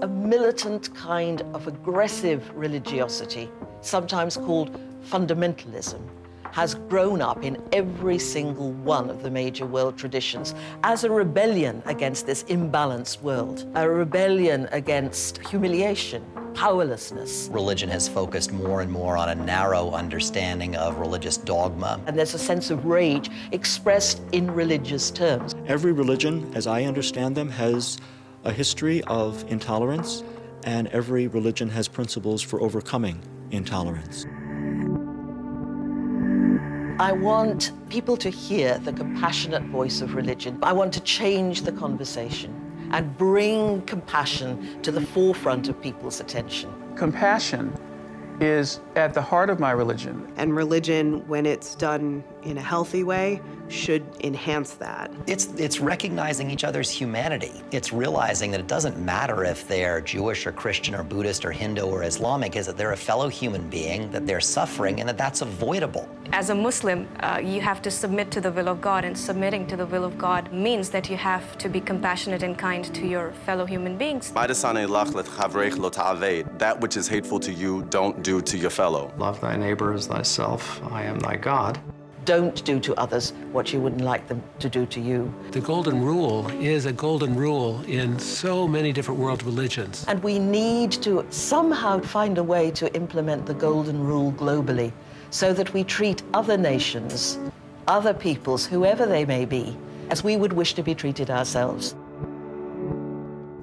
a militant kind of aggressive religiosity, sometimes called fundamentalism, has grown up in every single one of the major world traditions as a rebellion against this imbalanced world, a rebellion against humiliation, powerlessness. Religion has focused more and more on a narrow understanding of religious dogma. And there's a sense of rage expressed in religious terms. Every religion, as I understand them, has a history of intolerance, and every religion has principles for overcoming intolerance. I want people to hear the compassionate voice of religion. I want to change the conversation and bring compassion to the forefront of people's attention. Compassion is at the heart of my religion. And religion, when it's done in a healthy way, should enhance that. It's recognizing each other's humanity. It's realizing that it doesn't matter if they're Jewish or Christian or Buddhist or Hindu or Islamic, is that they're a fellow human being, that they're suffering, and that that's avoidable. As a Muslim, you have to submit to the will of God, and submitting to the will of God means that you have to be compassionate and kind to your fellow human beings. That which is hateful to you, don't do to your fellow. Love thy neighbor as thyself. I am thy God. Don't do to others what you wouldn't like them to do to you. The golden rule is a golden rule in so many different world religions. And we need to somehow find a way to implement the golden rule globally so that we treat other nations, other peoples, whoever they may be, as we would wish to be treated ourselves.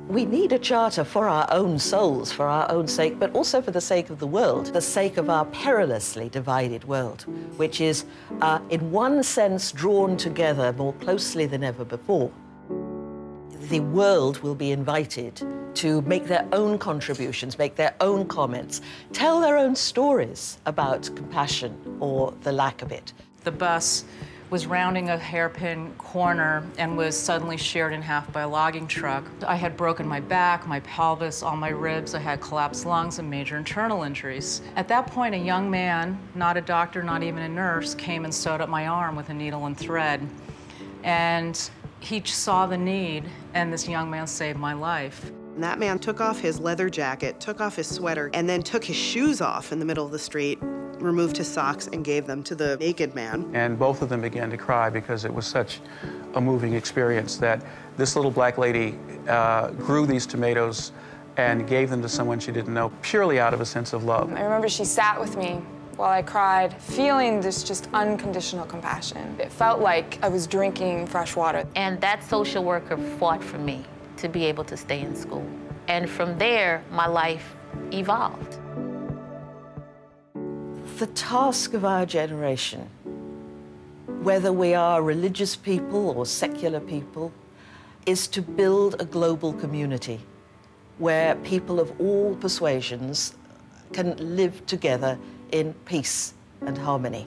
We need a charter for our own souls, for our own sake, but also for the sake of the world, the sake of our perilously divided world, which is, in one sense, drawn together more closely than ever before. The world will be invited to make their own contributions, make their own comments, tell their own stories about compassion or the lack of it. The bus was rounding a hairpin corner and was suddenly sheared in half by a logging truck. I had broken my back, my pelvis, all my ribs. I had collapsed lungs and major internal injuries. At that point, a young man, not a doctor, not even a nurse, came and sewed up my arm with a needle and thread. And he saw the need, and this young man saved my life. And that man took off his leather jacket, took off his sweater, and then took his shoes off in the middle of the street, removed his socks, and gave them to the naked man. And both of them began to cry because it was such a moving experience that this little black lady grew these tomatoes and gave them to someone she didn't know, purely out of a sense of love. I remember she sat with me while I cried, feeling this just unconditional compassion. It felt like I was drinking fresh water. And that social worker fought for me to be able to stay in school. And from there, my life evolved. The task of our generation, whether we are religious people or secular people, is to build a global community where people of all persuasions can live together in peace and harmony.